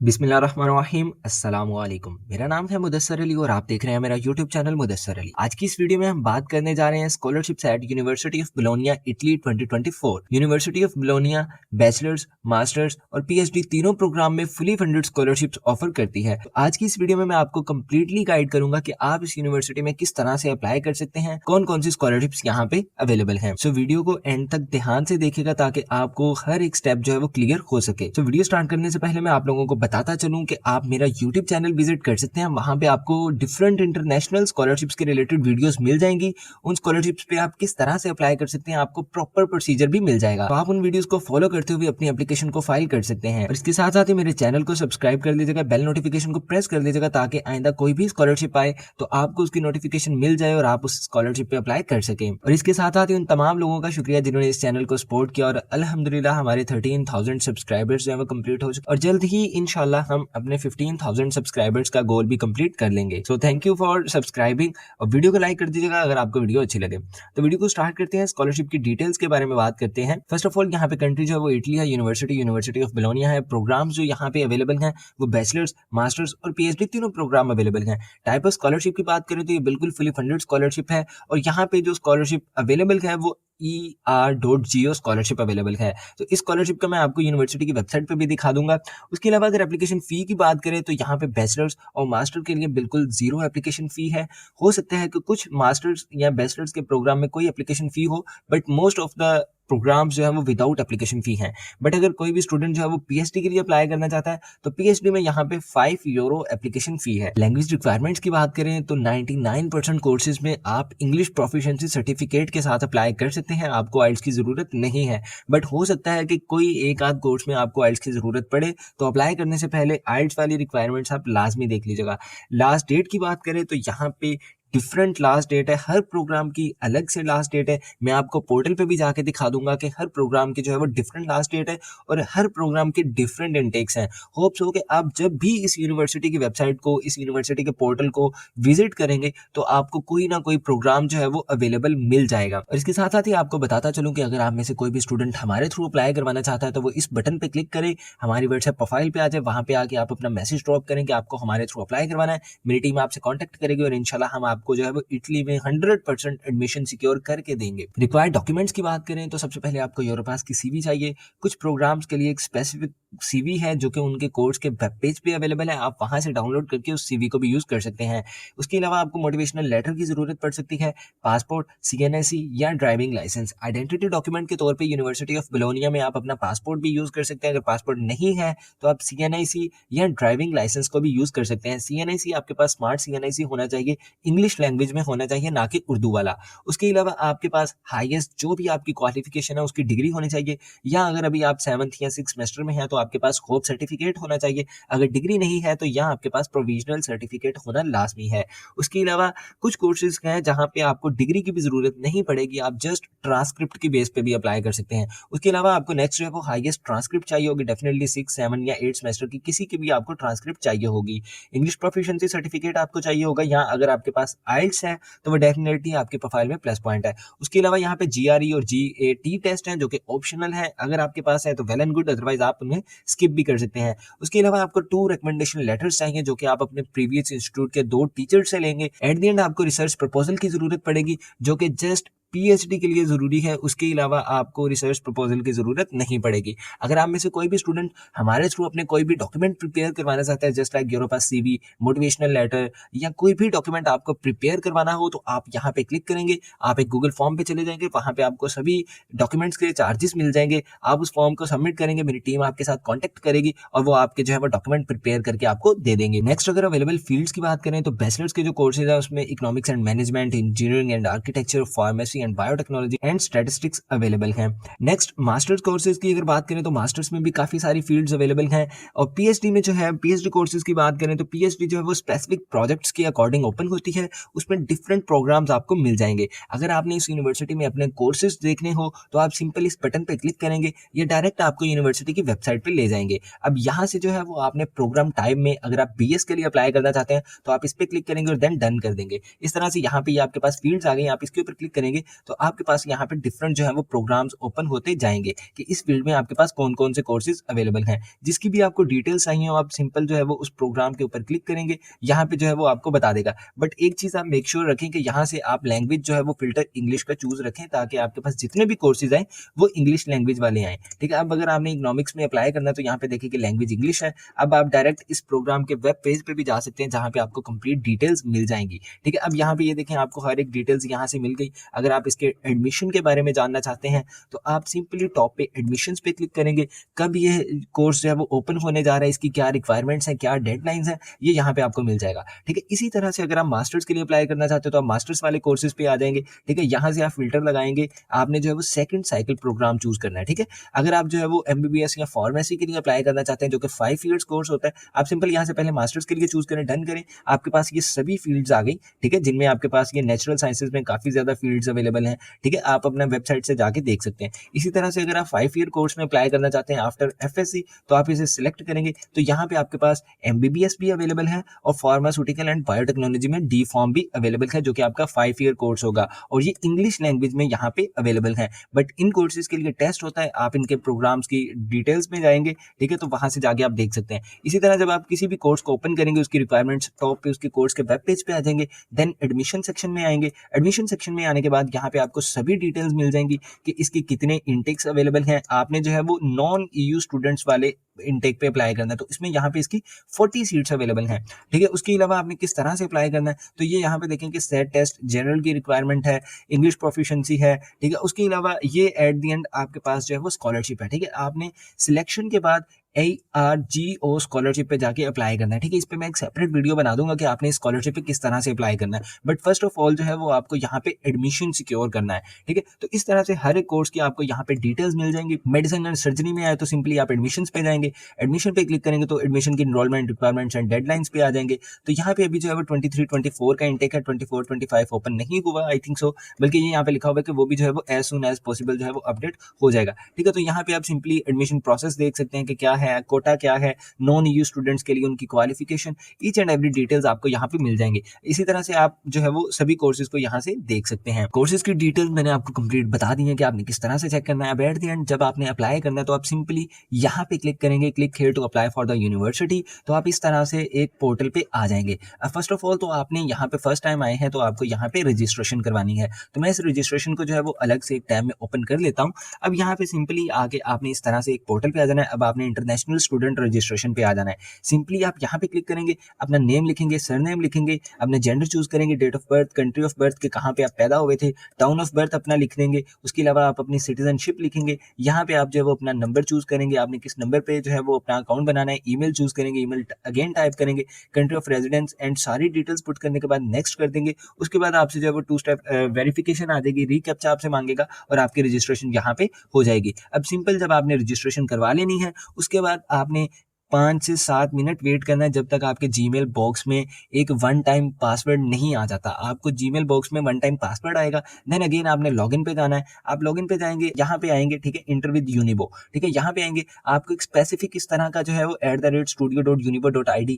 बिस्मिल्लाहिर्रहमानिर्रहीम अस्सलाम वालेकुम। मेरा नाम है मुदस्सर अली और आप देख रहे हैं मेरा यूट्यूब चैनल मुदस्सर अली। आज की इस वीडियो में हम बात करने जा रहे हैं scholarships at university of Bologna Italy 2024। University of Bologna bachelors, masters और पीएचडी तीनों प्रोग्राम में फुली फंडेड स्कॉलरशिप्स ऑफर करती है। तो आज की इस वीडियो में मैं आपको कंप्लीटली गाइड करूंगा कि आप इस यूनिवर्सिटी में किस तरह से अप्लाई कर सकते हैं, कौन कौन सी स्कॉलरशिप्स यहाँ पे अवेलेबल है। सो वीडियो को एंड तक ध्यान से देखिएगा ताकि आपको हर एक स्टेप जो है वो क्लियर हो सके। तो वीडियो स्टार्ट करने से पहले मैं आप लोगों को बताता चलूं कि आप मेरा यूट्यूब चैनल विजिट कर सकते हैं। वहां पे आपको डिफरेंट इंटरनेशनल स्कॉलरशिप्स के रिलेटेड वीडियोस मिल जाएंगी। उन स्कॉलरशिप्स पे आप किस तरह से अप्लाई कर सकते हैं, आपको प्रॉपर प्रोसीजर भी मिल जाएगा। तो आप उन वीडियोस को फॉलो करते हुए अपनी एप्लीकेशन को फाइल कर सकते हैं। और इसके साथ साथ ही मेरे चैनल को सब्सक्राइब कर लीजिएगा, बेल नोटिफिकेशन को प्रेस कर लीजिएगा ताकि आइंदा कोई भी स्कॉलरशिप आए तो आपको उसकी नोटिफिकेशन मिल जाए और आप उस स्कॉलरशिप पे अप्लाई कर सकें। और इसके साथ साथ ही उन तमाम लोगों का शुक्रिया जिन्होंने इस चैनल को सपोर्ट किया और अल्हम्दुलिल्लाह हमारे 13,000 सब्सक्राइबर्स जो है वो कंप्लीट हो चुके और जल्द ही इंशाल्लाह हम अपने 15,000 सब्सक्राइबर्स का गोल भी कंप्लीट कर लेंगे। So thank you for subscribing और वीडियो को लाइक कर दीजिएगा अगर आपको वीडियो अच्छी लगे। तो वीडियो को स्टार्ट करते हैं, स्कॉलरशिप की डिटेल्स के बारे में बात करते हैं। फर्स्ट ऑफ ऑल यहाँ पे कंट्री जो है वो इटली है, यूनिवर्सिटी ऑफ बोलोनिया है। प्रोग्राम्स जो यहाँ पे अवेलेबल हैं वो बैचलर्स, मास्टर्स और पीएचडी तीनों प्रोग्राम अवेलेबल हैं। टाइप ऑफ स्कॉलरशिप की बात करें तो ये बिल्कुल फुली फंडेड स्कॉलरशिप है और यहाँ पे जो स्कॉलरशिप अवेलेबल है वो ER.GO स्कॉलरशिप अवेलेबल है। तो इस स्कॉलरशिप का मैं आपको यूनिवर्सिटी की वेबसाइट पे भी दिखा दूंगा। उसके अलावा अगर एप्लीकेशन फी की बात करें तो यहाँ पे बैचलर्स और मास्टर के लिए बिल्कुल जीरो एप्लीकेशन फी है। हो सकता है कि कुछ मास्टर्स या बैचलर्स के प्रोग्राम में कोई एप्लीकेशन फी हो, but most of the programmes जो है वो विदाउट एप्लीकेशन फी हैं। बट अगर कोई भी स्टूडेंट जो है वो पीएचडी के लिए अप्लाई करना चाहता है तो पीएचडी में यहाँ पे 5 यूरो एप्लीकेशन फी है। लैंग्वेज रिक्वायरमेंट्स की बात करें तो 99% कोर्सेज में आप इंग्लिश प्रोफिशिएंसी सर्टिफिकेट के साथ अप्लाई कर सकते हैं, आपको आइल्स की जरूरत नहीं है। बट हो सकता है कि कोई एक आध कोर्स में आपको आइल्स की जरूरत पड़े, तो अप्लाई करने से पहले आइल्स वाली रिक्वायरमेंट्स आप लाजमी देख लीजिएगा। लास्ट डेट की बात करें तो यहाँ पे डिफरेंट लास्ट डेट है, हर प्रोग्राम की अलग से लास्ट डेट है। मैं आपको पोर्टल पे भी जाके दिखा दूंगा कि हर प्रोग्राम की जो है वो डिफरेंट लास्ट डेट है और हर प्रोग्राम के डिफरेंट इनटेक्स हैं। होप्स हो कि आप जब भी इस यूनिवर्सिटी की वेबसाइट को, इस यूनिवर्सिटी के पोर्टल को विजिट करेंगे तो आपको कोई ना कोई प्रोग्राम जो है वो अवेलेबल मिल जाएगा। और इसके साथ साथ ही आपको बताता चलूं कि अगर आप में से कोई भी स्टूडेंट हमारे थ्रू अप्लाई करवाना चाहता है तो वो इस बटन पे क्लिक करे, हमारी व्हाट्सएप प्रोफाइल पे आ जाए, वहां पे आके आप अपना मैसेज ड्रॉप करें कि आपको हमारे थ्रू अप्लाई करवाना है। मेरी टीम आपसे कॉन्टेक्ट करेगी और इंशाल्लाह हम आपको जो है वो इटली में 100% एडमिशन सिक्योर करके देंगे। रिक्वायर्ड डॉक्यूमेंट्स की बात करें तो सबसे पहले आपको योर पास की सीवी चाहिए। कुछ प्रोग्राम्स के लिए एक स्पेसिफिक सीवी है जो कि उनके कोर्स के वेब पेज पे अवेलेबल है, आप वहां से डाउनलोड करके उस सीवी को भी यूज कर सकते हैं। उसके अलावा आपको मोटिवेशनल लेटर की जरूरत पड़ सकती है, पासपोर्ट, सीएनएसी या ड्राइविंग लाइसेंस। आइडेंटिटी डॉक्यूमेंट के तौर पे यूनिवर्सिटी ऑफ बोलोनिया में आप अपना पासपोर्ट भी यूज कर सकते हैं। अगर पासपोर्ट नहीं है तो आप सीएनआईसी या ड्राइविंग लाइसेंस को भी यूज कर सकते हैं। सीएनआईसी आपके पास स्मार्ट सीएनआईसी होना चाहिए, इंग्लिश लैंग्वेज में होना चाहिए, ना कि उर्दू वाला। उसके अलावा आपके पास हाईएस्ट जो भी आपकी क्वालिफिकेशन है उसकी डिग्री होनी चाहिए, या अगर अभी आप 7th या 6th सेमेस्टर में हैं तो आपके पास होप सर्टिफिकेट होना चाहिए। अगर डिग्री नहीं है तो यहाँ आपके पास प्रोविजनल सर्टिफिकेट होना लाजमी है। उसके अलावा कुछ कोर्सेज हैं जहाँ पे आपको डिग्री की भी जरूरत नहीं पड़ेगी, आप जस्ट ट्रांसक्रिप्ट की बेस पे भी अप्लाई कर सकते हैं। उसके अलावा आपको नेक्स्ट जो है वो हाईएस्ट ट्रांसक्रिप्ट चाहिए होगी, डेफिनेटली 6, 7 या 8 सेमेस्टर की किसी की भी आपको ट्रांसक्रिप्ट चाहिए होगी। इंग्लिश प्रोफिशिएंसी सर्टिफिकेट आपको चाहिए होगा, या अगर आपके पास आइल्स है तो वो डेफिनेटली आपके प्रोफाइल में प्लस पॉइंट है। उसके अलावा यहाँ पे जीआरई और जीएटी टेस्ट हैं जो कि ऑप्शनल है, अगर आपके पास है तो वेल एंड गुड, अदरवाइज आप उन्हें स्किप भी कर सकते हैं। उसके अलावा आपको 2 रिकमेंडेशन लेटर्स चाहिए जो कि आप अपने प्रीवियस इंस्टीट्यूट के 2 टीचर से लेंगे। एट द एंड आपको रिसर्च प्रपोजल की जरूरत पड़ेगी जो कि जस्ट पीएचडी के लिए जरूरी है, उसके अलावा आपको रिसर्च प्रपोजल की जरूरत नहीं पड़ेगी। अगर आप में से कोई भी स्टूडेंट हमारे थ्रू अपने कोई भी डॉक्यूमेंट प्रिपेयर करवाना चाहता है, just like your pass CV, motivational letter या कोई भी डॉक्यूमेंट आपको प्रिपेयर करवाना हो, तो आप यहाँ पे क्लिक करेंगे, आप एक गूगल फॉर्म पे चले जाएंगे, वहां पे आपको सभी डॉक्यूमेंट्स के चार्जेस मिल जाएंगे। आप उस फॉर्म को सबमिट करेंगे, मेरी टीम आपके साथ कॉन्टेक्ट करेगी और वो आपके जो है वो डॉक्यूमेंट प्रिपेयर करके आपको दे देंगे। नेक्स्ट अगर अवेलेबल फील्ड्स की बात करें तो बैचलर्स के जो कोर्सेज है उसमें economics and management, engineering and architecture, pharmacy and biotechnology and statistics available हैं। नेक्स्ट मास्टर्स कोर्सेज की अगर बात करें तो मास्टर्स में भी काफी सारी फील्ड्स अवेलेबल हैं। और पीएचडी में जो है, पीएचडी कोर्सेज की बात करें तो पीएचडी जो है वो स्पेसिफिक प्रोजेक्ट्स के अकॉर्डिंग ओपन होती है, उसमें डिफरेंट प्रोग्राम्स आपको मिल जाएंगे। अगर आपने इस यूनिवर्सिटी में अपने कोर्सेज देखने हो तो आप सिंपल इस बटन पे क्लिक करेंगे, ये डायरेक्ट आपको यूनिवर्सिटी की वेबसाइट पे ले जाएंगे। अब यहाँ से जो है वो आपने प्रोग्राम टाइम में, अगर आप बीएस के लिए अप्लाई करना चाहते हैं तो आप इस पे क्लिक करेंगे और देन डन कर देंगे। इस तरह से यहाँ पे आपके पास फील्ड्स आ गई, आप इसके ऊपर क्लिक करेंगे तो आपके पास यहाँ पे डिफरेंट जो है वो प्रोग्राम्स ओपन होते जाएंगे कि इस फील्ड में आपके पास कौन कौन से कोर्सेज अवेलेबल हैं। जिसकी भी आपको डिटेल्स चाहिए हो आप सिंपल जो है वो उस प्रोग्राम के ऊपर क्लिक करेंगे, यहाँ पे जो है वो आपको बता देगा। बट एक चीज आप मेक श्योर रखें कि यहाँ से आप लैंग्वेज जो है वो फिल्टर इंग्लिश का चूज रखें, ताकि आपके पास जितने भी कोर्सेज आए वो इंग्लिश लैंग्वेज वाले आए। ठीक है, अब अगर आपने इकोनॉमिक्स में अप्लाई करना है तो यहाँ पे देखिए कि लैंग्वेज इंग्लिश है। अब आप डायरेक्ट इस प्रोग्राम के वेब पेज पे भी जा सकते हैं, जहाँ पे आपको कंप्लीट डिटेल्स मिल जाएंगी। ठीक है, अब यहाँ पे ये देखें आपको हर एक डिटेल्स यहाँ से मिल गई। अगर आप इसके एडमिशन के बारे में जानना चाहते हैं तो आप सिंपली टॉप पे एडमिशन पे क्लिक करेंगे, कब ये कोर्स जो है वो ओपन होने जा रहा है, इसकी क्या रिक्वायरमेंट्स हैं, क्या डेडलाइंस हैं, ये यहाँ पे आपको मिल जाएगा। ठीक है, इसी तरह से अगर आप मास्टर्स के लिए अप्लाई करना चाहते हो तो आप मास्टर्स वाले कोर्सेज पे आ जाएंगे। ठीक है, यहाँ से आप फिल्टर लगाएंगे, आपने जो है वो सेकंड साइकिल प्रोग्राम चूज करना है। ठीक है, अगर आप जो है वो एमबीबीएस या फार्मेसी के लिए अप्लाई करना चाहते हैं जो कि 5 इयर्स कोर्स होता है, आप सिंपल यहाँ से पहले मास्टर्स के लिए चूज करें, डन करें, आपके पास ये सभी फील्ड्स आ गई। ठीक है, जिनमें आपके पास ये नेचुरल साइंसेज में काफी ज्यादा फील्ड्स अवेलेबल हैं। ठीक है, आप अपना वेबसाइट से जाके देख सकते हैं। इसी तरह से अगर आप 5 ईयर कोर्स में अप्लाई करना चाहते हैं आफ्टर एफएससी, तो आप इसे सिलेक्ट करेंगे, तो यहाँ पे आपके पास एमबीबीएस भी अवेलेबल है और फार्मास्यूटिकल एंड बायोटेक्नोलॉजी में डी फॉर्म भी अवेलेबल है, जो कि आपका 5 ईयर कोर्स होगा और ये इंग्लिश लैंग्वेज में यहाँ पे अवेलेबल है। बट इन कोर्सेज के लिए टेस्ट होता है, आप इनके प्रोग्राम्स की डिटेल्स में जाएंगे। ठीक है, तो वहां से जाके आप देख सकते हैं। इसी तरह जब आप किसी भी कोर्स को ओपन करेंगे, उसकी रिक्वायरमेंट्स टॉप पे उसके कोर्स के वेब पेज पे आ जाएंगे, देन एडमिशन सेक्शन में आएंगे। एडमिशन सेक्शन में आने के बाद यहाँ पे आपको सभी डिटेल्स मिल जाएंगी कि इसके कितने इनटेक्स अवेलेबल हैं। आपने जो है वो नॉन ईयू स्टूडेंट्स वाले इनटेक पे अप्लाई करना है, तो इसमें यहाँ पे इसकी 40 सीट्स अवेलेबल हैं। ठीक है, उसके अलावा आपने किस तरह से अप्लाई करना है, तो ये यहाँ पे देखें कि सेट टेस्ट जनरल की रिक्वायरमेंट है, इंग्लिश प्रोफिशिएंसी है। ठीक है, उसके अलावा ये एट द एंड आपके पास जो है वो स्कॉलरशिप है। ठीक है, आपने सिलेक्शन के बाद ARGO स्कॉलरशिप पे जाके अप्लाई करना है। ठीक है, इस पे मैं एक सेपरेट वीडियो बना दूंगा कि आपने स्कॉलरशिप पे किस तरह से अप्लाई करना है। बट फर्स्ट ऑफ ऑल जो है वो आपको यहाँ पे एडमिशन सिक्योर करना है। ठीक है, तो इस तरह से हर एक कोर्स की आपको यहाँ पे डिटेल्स मिल जाएंगी। मेडिसिन एंड सर्जरी में आए तो सिंपली आप एडमिशन पे जाएंगे, एडमिशन पे क्लिक करेंगे तो एडमिशन की इनरोलमेंट रिक्वायरमेंट्स एंड डेडलाइंस पे आ जाएंगे। तो यहाँ पे अभी जो है वो 23-24 का इंटेक है, 24-25 ओपन नहीं हुआ आई थिंक सो, बल्कि ये यहाँ पे लिखा हुआ है कि वो भी जो है वो एज सुन एज पॉसिबल जो है वो अपडेट हो जाएगा। ठीक है, तो यहाँ पे आप सिंपली एडमिशन प्रोसेस देख सकते हैं कि क्या है, कोटा क्या है, नॉन ईयू स्टूडेंट्स के लिए उनकी qualification, each and every details आपको यहाँ पे मिल जाएंगे। इसी तरह से आप जो है वो सभी कोर्सेज को यहाँ से देख सकते हैं। कोर्सेज की डिटेल्स मैंने आपको कंप्लीट बता दी है कि आपने किस तरह से चेक करना है। अब एट द एंड जब आपने अप्लाई करना है तो आप सिंपली यहाँ पे क्लिक करेंगे, click here to apply for the university. तो आप इस तरह से एक पोर्टल पे आ जाएंगे। फर्स्ट ऑफ ऑल तो आपने यहाँ पे फर्स्ट टाइम आए हैं तो आपको यहाँ पे रजिस्ट्रेशन करवानी है। तो मैं इस रजिस्ट्रेशन को जो है वो अलग से एक टैब में ओपन कर लेता हूँ। अब यहाँ पे सिंपली आके आपने इस तरह से एक पोर्टल पे आ जाना है। अब आपने इंटरनेशनल स्टूडेंट रजिस्ट्रेशन पे आ जाना है। सिंपली आप यहाँ पे क्लिक करेंगे, अपना नेम लिखेंगे, सरनेम लिखेंगे, अपना जेंडर चूज करेंगे, date of birth, country of birth के कहाँ पे आप पैदा हुए थे, टाउन ऑफ बर्थ अपना लिख देंगे। उसके अलावा आप अपनी सिटीजनशिप लिखेंगे। यहाँ पे आप जो है वो अपना नंबर चूज करेंगे, आपने किस नंबर पे जो है वो अपना अकाउंट बनाना है। ईमेल चूज करेंगे, ईमेल अगेन टाइप करेंगे, कंट्री ऑफ रेजिडेंस एंड सारी डिटेल्स पुट करने के बाद नेक्स्ट कर देंगे। उसके बाद आपसे जो है वो 2 स्टेप वेरिफिकेशन आ जाएगी, रीकैप्चा आपसे मांगेगा और आपकी रजिस्ट्रेशन यहाँ पे हो जाएगी। अब सिंपल जब आपने रजिस्ट्रेशन करवा लेनी है, उसके बाद आपने 5 से 7 मिनट वेट करना है, जब तक आपके जीमेल बॉक्स में एक वन टाइम पासवर्ड नहीं आ जाता। आपको जीमेल बॉक्स में वन टाइम पासवर्ड आएगा, देन अगेन आपने लॉगिन पे जाना है। आप लॉगिन पे जाएंगे, यहाँ पे आएंगे, ठीक है, इंटर विद यूनिबो। ठीक है, यहाँ पे आएंगे, आपको एक स्पेसिफिक इस तरह का जो है वो @studio.unibo.id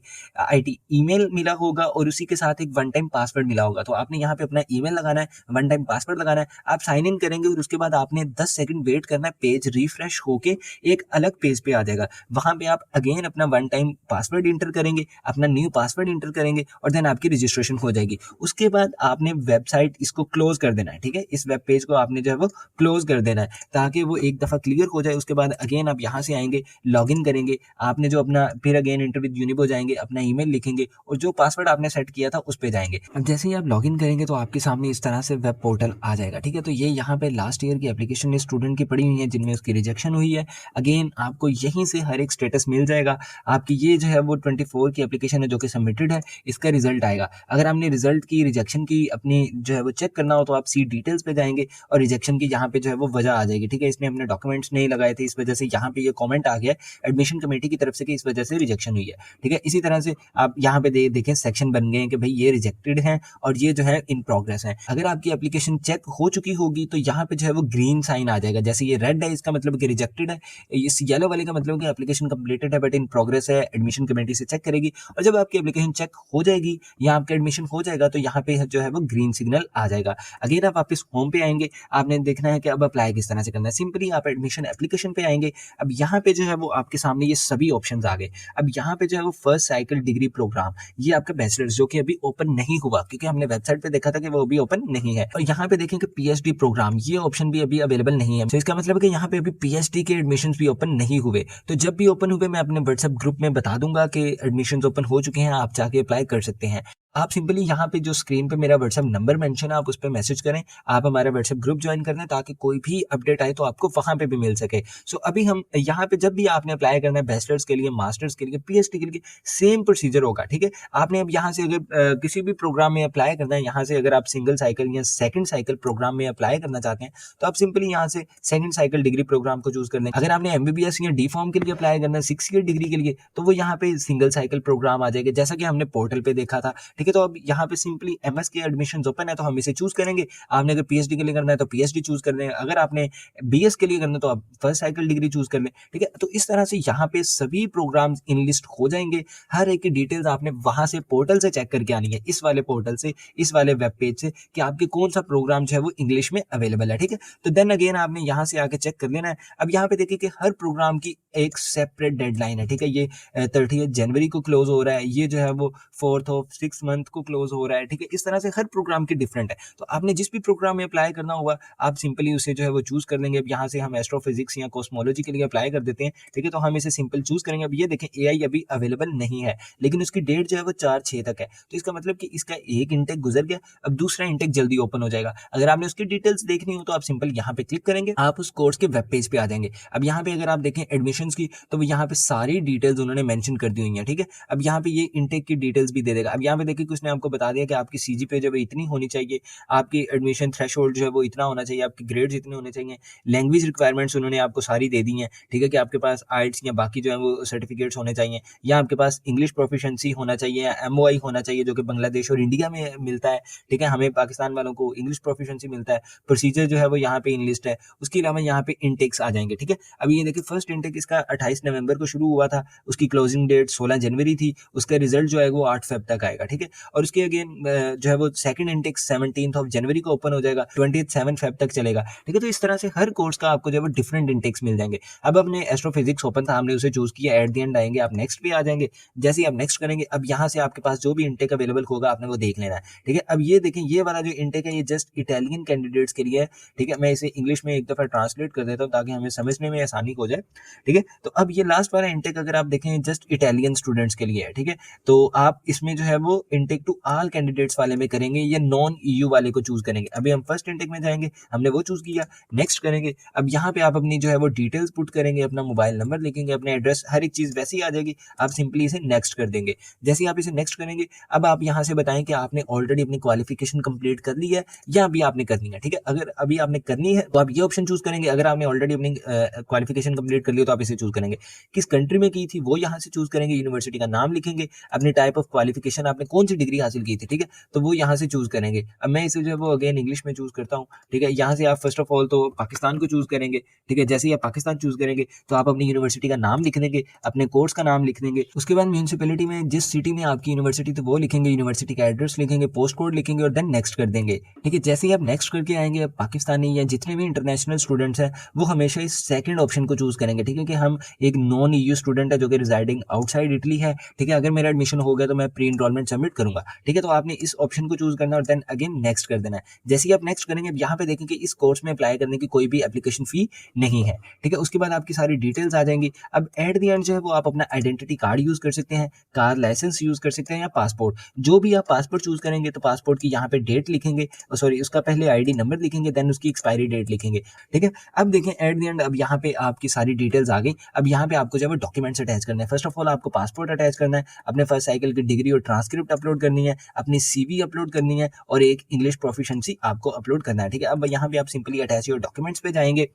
ईमेल मिला होगा और उसी के साथ एक वन टाइम पासवर्ड मिला होगा। तो आपने यहाँ पे अपना ईमेल लगाना है, वन टाइम पासवर्ड लगाना है, आप साइन इन करेंगे और उसके बाद आपने 10 सेकंड वेट करना है। पेज रिफ्रेश होके एक अलग पेज पे आ जाएगा। वहां पे आप अगेन अपना वन टाइम पासवर्ड इंटर करेंगे, अपना न्यू पासवर्ड इंटर करेंगे और देन आपकी रजिस्ट्रेशन हो जाएगी। उसके बाद आपने वेबसाइट इसको क्लोज कर देना है। ठीक है, इस वेब पेज को आपने जो है वो क्लोज कर देना है ताकि वो एक दफा क्लियर हो जाए। उसके बाद अगेन आप यहाँ से आएंगे, लॉगिन करेंगे, आपने जो अपना फिर अगेन इंटर विद यूनिबो जाएंगे, अपना ईमेल लिखेंगे और जो पासवर्ड आपने सेट किया था उस पर जाएंगे। अब जैसे ही आप लॉगिन करेंगे तो आपके सामने इस तरह से वेब पोर्टल आ जाएगा। ठीक है, तो ये यहाँ पे लास्ट ईयर की एप्लीकेशन स्टूडेंट की पड़ी हुई है जिनमें उसकी रिजेक्शन हुई है। अगेन आपको यहीं से हर एक स्टेटस मिल जाएगा। आपकी ये जो है वो 24 की एप्लीकेशन है जो कि सबमिटेड है, इसका रिजल्ट आएगा। अगर आपने रिजल्ट की रिजेक्शन की अपनी जो है वो चेक करना हो तो आप सी डिटेल्स पे जाएंगे और रिजेक्शन की यहाँ पे जो है वो वजह आ जाएगी। ठीक है, इसमें हमने डॉक्यूमेंट्स नहीं लगाए थे, इस वजह से यहाँ पे ये कमेंट आ गया एडमिशन कमेटी की तरफ से कि इस वजह से रिजेक्शन हुई है। ठीक है, इसी तरह से आप यहाँ पे देखें सेक्शन बन गए हैं कि भाई ये रिजेक्टेड है और ये जो है इन प्रोग्रेस है। अगर आपकी एप्लीकेशन चेक हो चुकी होगी तो यहाँ पे जो है वो ग्रीन साइन आ जाएगा। जैसे ये रेड है इसका मतलब कि रिजेक्टेड है, इस येलो वाले का मतलब कि एप्लीकेशन कंप्लीटेड है बट इन प्रोग्रेस है, एडमिशन कमेटी से चेक करेगी और जब आपकी एप्लीकेशन चेक हो जाएगी या आपका एडमिशन हो जाएगा तो यहाँ पे जो है वो ग्रीन सिग्नल आ जाएगा। अगेन आप वापस होम पे आएंगे, आपने देखना है कि अब अप्लाई किस तरह से करना है। सिंपली आप एडमिशन एप्लीकेशन पे आएंगे। अब यहाँ पे जो है वो आपके सामने ये सभी ऑप्शंस आ गए। अब यहाँ पे जो है वो फर्स्ट साइकिल डिग्री प्रोग्राम, ये आपका बैचलर्स जो कि अभी ओपन नहीं हुआ क्योंकि हमने वेबसाइट पे देखा था कि वो अभी ओपन नहीं है। और यहाँ पे देखें कि पीएचडी प्रोग्राम, ये ऑप्शन भी अभी अवेलेबल नहीं है। तो इसका मतलब है कि यहाँ पे अभी पीएचडी के एडमिशंस भी ओपन नहीं हुए। तो जब भी ओपन हुए मैं अपने व्हाट्सएप ग्रुप में बता दूंगा कि एडमिशंस ओपन हो चुके हैं, आप जाके अप्लाई कर सकते हैं। आप सिंपली यहाँ पे जो स्क्रीन पे मेरा व्हाट्सएप नंबर मेंशन है, आप उस पर मैसेज करें, आप हमारा व्हाट्सएप ग्रुप ज्वाइन कर लें ताकि कोई भी अपडेट आए तो आपको वहां पे भी मिल सके। सो अभी हम यहाँ पे जब भी आपने अप्लाई करना है बैचलर्स के लिए, मास्टर्स के लिए, पीएचडी के लिए, सेम प्रोसीजर होगा। ठीक है, आपने अब यहाँ से अगर किसी भी प्रोग्राम में अप्लाई करना है, यहाँ से अगर आप सिंगल साइकिल या सेकंड साइकिल प्रोग्राम में अप्लाई करना चाहते हैं तो आप सिंपली यहाँ से सेकंड साइकिल डिग्री प्रोग्राम को चूज कर लें। अगर आपने एमबीबीएस या डी फॉर्म के लिए अप्लाई करना है 6 ईयर डिग्री के लिए तो वो यहाँ पे सिंगल साइकिल प्रोग्राम आ जाएगा, जैसा कि हमने पोर्टल पे देखा था। ठीक है, तो अब यहाँ पे सिंपली एमएस के एडमिशंस ओपन है तो हम इसे चूज करेंगे। आपने अगर पीएचडी के लिए करना है तो पीएचडी चूज कर लें, अगर आपने बीएस के लिए करना है तो आप फर्स्ट साइकिल डिग्री चूज कर लें। ठीक है, तो इस तरह से यहाँ पे सभी प्रोग्राम्स इन लिस्ट हो जाएंगे। हर एक की डिटेल्स आपने वहां से पोर्टल से चेक करके आनी है, इस वाले पोर्टल से, इस वाले वेब पेज से, कि आपके कौन सा प्रोग्राम जो है वो इंग्लिश में अवेलेबल है। ठीक है, तो देन अगेन आपने यहाँ से आके चेक कर लेना है। अब यहाँ पे देखिए कि हर प्रोग्राम की एक सेपरेट डेडलाइन है। ठीक है, ये 30 जनवरी को क्लोज हो रहा है, ये जो है वो 4th of 6 मंथ को क्लोज हो रहा है। ठीक है, इस तरह से हर प्रोग्राम की डिफरेंट है। तो आपने जिस भी प्रोग्राम में अप्लाई करना होगा आप सिंपली उसे जो है वो चूज कर लेंगे। अब यहाँ से हम एस्ट्रोफिजिक्स या कॉस्मोलॉजी के लिए अप्लाई कर देते हैं। ठीक है, तो हम इसे सिंपल चूज करेंगे। अब ये देखें एआई अभी अवेलेबल नहीं है लेकिन उसकी डेट जो है वो 4/6 तक है, तो इसका मतलब कि इसका एक इंटेक गुजर गया, अब दूसरा इंटेक जल्दी ओपन हो जाएगा। अगर आपने उसकी डिटेल्स देखनी हो तो आप सिंपल यहाँ पे क्लिक करेंगे, आप उस कोर्स के वेब पेज पे आ जाएंगे। अब यहाँ पे अगर आप देखें एडमिशंस की तो यहाँ पे सारी डिटेल्स उन्होंने मेंशन कर दी हुई है। ठीक है, अब यहाँ पे ये इंटेक की डिटेल्स भी दे देगा। अब यहाँ पे देखिए कि उसने आपको बता दिया कि आपकी सीजीपीए जो है इतनी होनी चाहिए, आपकी एडमिशन थ्रेशोल्ड जो है वो इतना होना चाहिए, आपके ग्रेड्स इतने होने चाहिए, लैंग्वेज रिक्वायरमेंट्स उन्होंने आपको सारी दे दी हैं। ठीक है, कि आपके पास आइल्स या बाकी जो है वो सर्टिफिकेट्स होने चाहिए, या आपके पास इंग्लिश प्रोफिशिएंसी होना चाहिए, या एमओआई होना चाहिए जो कि बांग्लादेश और इंडिया में मिलता है। ठीक है, हमें पाकिस्तान वालों को इंग्लिश प्रोफिशिएंसी मिलता है। प्रोसीजर जो है वो यहाँ पे इन लिस्ट है। उसके अलावा यहाँ पे इंटेक्स आ जाएंगे। ठीक है, अब ये देखिए फर्स्ट इंटेक इसका 28 नवंबर को शुरू हुआ था, उसकी क्लोजिंग डेट 16 जनवरी थी, उसका रिजल्ट जो है वो 8 फेब तक आएगा। ठीक है, और उसके अगेन जो है वो second intake 17th of January को ओपन हो जाएगा, 27 फेब तक चलेगा। ठीक है, तो इस तरह से हर कोर्स का आपको जो है वो डिफरेंट इंटेक्स मिल जाएंगे। अब अपने एस्ट्रोफिजिक्स ओपन था, हमने उसे चूज किया, एट द एंड आएंगे आप नेक्स्ट पे आ जाएंगे। जैसे ही आप नेक्स्ट करेंगे अब यहाँ से आपके पास जो भी इंटेक अवेलेबल होगा आपने वो देख लेना है। ठीक है, अब ये देखें ये वाला जो इंटेक है ये जस्ट इटालियन कैंडिडेट्स के लिए है। ठीक है, मैं इसे इंग्लिश में एक दफा ट्रांसलेट कर देता हूँ ताकि हमें समझने में आसानी हो जाए। ठीक है, तो अब ये लास्ट वाला इंटेक अगर आप देखें जस्ट इटालियन स्टूडेंट्स के लिए है। ठीक है, तो आप इसमें जो है वो इंटेक टू ऑल कैंडिडेट्स वाले में करेंगे या नॉन ईयू वाले को चूज करेंगे। अभी हम फर्स्ट इंटेक में जाएंगे, हमने वो चूज किया, नेक्स्ट करेंगे। अब यहाँ पे आप अपनी जो है वो डिटेल्स पुट करेंगे, अपना मोबाइल नंबर लिखेंगे, अपने एड्रेस, हर एक चीज वैसे ही आ जाएगी। आप सिंपली इसे नेक्स्ट कर देंगे। जैसे ही आप इसे नेक्स्ट करेंगे अब आप यहाँ से बताएं कि आपने ऑलरेडी अपनी क्वालिफिकेशन कंप्लीट कर ली है या अभी आपने करनी है। ठीक है, अगर अभी आपने करनी है तो आप ये ऑप्शन चूज करेंगे, अगर आपने ऑलरेडी अपनी क्वालिफिकेशन कंप्लीट कर ली तो आप इसे चूज करेंगे। किस कंट्री में की थी वो यहाँ से चूज करेंगे, यूनिवर्सिटी का नाम लिखेंगे, अपनी टाइप ऑफ क्वालिफिकेशन, आपने कौन सी डिग्री हासिल की थी। ठीक है, तो वो यहाँ से चूज करेंगे। अब मैं इसे जो है वो अगेन इंग्लिश में चूज करता हूँ। ठीक है, यहाँ से आप फर्स्ट ऑफ ऑल तो पाकिस्तान को चूज करेंगे। ठीक है, जैसे ही आप पाकिस्तान चूज करेंगे तो आप अपनी यूनिवर्सिटी का नाम लिख देंगे, अपने कोर्स का नाम लिख देंगे। उसके बाद म्यूनिसिपैलिटी में जिस सिटी में आपकी यूनिवर्सिटी तो वो लिखेंगे, यूनिवर्सिटी का एड्रेस लिखेंगे, पोस्ट कोड लिखेंगे और देन नेक्स्ट कर देंगे। ठीक है, जैसे ही आप नेक्स्ट करके आएंगे पाकिस्तानी या जितने भी इंटरनेशनल स्टूडेंट्स हैं वो हमेशा इस सेकंड ऑप्शन को चूज करेंगे। ठीक है, कि हम एक नॉन ईयू स्टूडेंट है जो कि रिजाइडिंग आउटसाइड इटली है। ठीक है, अगर मेरा एडमिशन हो गया तो मैं प्री इनरोलमेंट सबमिट करूंगा। ठीक है, तो आपने इस ऑप्शन को चूज करना है और देन अगेन नेक्स्ट कर देना है। जैसे ही आप नेक्स्ट करेंगे अब यहाँ पे देखें कि इस कोर्स में अप्लाई करने की कोई भी एप्लीकेशन फी नहीं है। ठीक है, उसके बाद आपकी सारी डिटेल्स आ जाएंगी। अब एट द एंड जो है वो आप अपना आइडेंटिटी कार्ड यूज कर सकते हैं, कार लाइसेंस यूज कर सकते हैं या पासपोर्ट। जो भी आप पासपोर्ट चूज करेंगे तो पासपोर्ट की यहाँ पे डेट लिखेंगे, सॉरी उसका पहले आईडी नंबर लिखेंगे, देन उसकी एक्सपायरी डेट लिखेंगे। ठीक है, अब देखें एट द एंड अब यहाँ पे आपकी सारी डिटेल्स आ गई। अब यहाँ पे आपको जो है डॉक्यूमेंट्स अटैच करना है। फर्स्ट ऑफ ऑल आपको पासपोर्ट अटैच करना है, अपने फर्स्ट साइकिल की डिग्री और ट्रांसक्रिप्ट अपलोड करनी है, अपनी सीवी अपलोड करनी है और एक इंग्लिश प्रोफिशिएंसी आपको अपलोड करना है। ठीक है, अब यहाँ पे आप सिंपली अटैच योर डॉक्यूमेंट्स पे जाएंगे।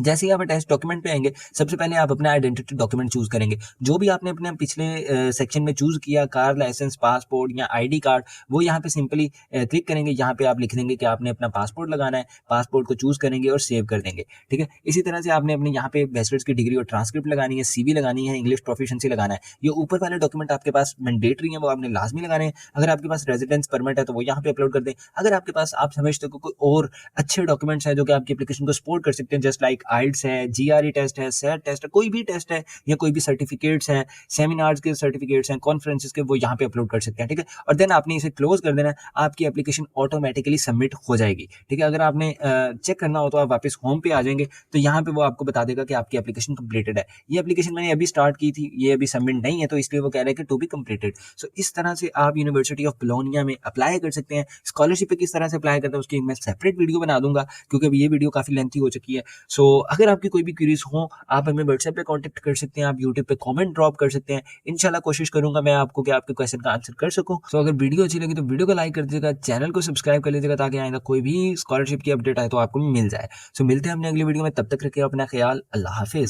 जैसे ही आप टेस्ट डॉक्यूमेंट पे आएंगे, सबसे पहले आप अपना आइडेंटिटी डॉक्यूमेंट चूज करेंगे। जो भी आपने अपने पिछले सेक्शन में चूज किया, कार लाइसेंस, पासपोर्ट या आईडी कार्ड, वो यहाँ पे सिंपली क्लिक करेंगे। यहाँ पे आप लिख देंगे कि आपने अपना पासपोर्ट लगाना है, पासपोर्ट को चूज करेंगे और सेव कर देंगे। ठीक है, इसी तरह से आपने अपने यहाँ पे बैचलर्स की डिग्री और ट्रांसक्रिप्ट लगानी है, सीवी लगानी है, इंग्लिश प्रोफिशिएंसी लगाना है। ये ऊपर वाले डॉक्यूमेंट आपके पास मैंडेटरी है, वो आपने लाजमी लगाने हैं। अगर आपके पास रेजिडेंस परमिट है तो वो यहाँ पे अपलोड कर दें। अगर आपके पास आप समझते हो कोई और अच्छे डॉक्यूमेंट्स हैं जो कि आपकी एप्लीकेशन को सपोर्ट कर सकते हैं, जस्ट लाइक आइल्स है, जीआरई टेस्ट है, सेट टेस्ट है, कोई भी टेस्ट है या कोई भी सर्टिफिकेट्स हैं, सेमिनार्स के सर्टिफिकेट्स हैं, कॉन्फ्रेंसेस के, वो यहाँ पे अपलोड कर सकते हैं। ठीक है, और देन आपने इसे क्लोज कर देना है, आपकी एप्लीकेशन ऑटोमेटिकली सबमिट हो जाएगी। ठीक है, अगर आपने चेक करना हो तो आप वापस होम पे आ जाएंगे, तो यहाँ पे वो आपको बता देगा कि आपकी एप्लीकेशन कंप्लीटेड है। ये एप्लीकेशन मैंने अभी स्टार्ट की थी, ये अभी सबमिट नहीं है, तो इसलिए वो कह रहे हैं कि टू बी कंप्लीटेड। सो इस तरह से आप यूनिवर्सिटी ऑफ बोलोनिया में अप्लाई कर सकते हैं। स्कॉलरशिप पे किस तरह से अप्लाई करते हैं उसकी मैं सेपरेट वीडियो बना दूंगा, क्योंकि अभी ये वीडियो काफी लेंथी हो चुकी है। सो अगर आपकी कोई भी क्वेरीज हो, आप हमें व्हाट्सएप पे कांटेक्ट कर सकते हैं, आप यूट्यूब पे कमेंट ड्रॉप कर सकते हैं। इंशाल्लाह कोशिश करूंगा मैं आपको कि आपके क्वेश्चन का आंसर कर सकूं। सो अगर वीडियो अच्छी लगी तो वीडियो को लाइक कर दीजिएगा, चैनल को सब्सक्राइब कर लीजिएगा, ताकि आइंदा कोई भी स्कॉलरशिप की अपडेट आए तो आपको मिल जाए। सो मिलते हैं अपने अगली वीडियो में, तब तक रखिए अपना ख्याल। अल्लाह हाफिज।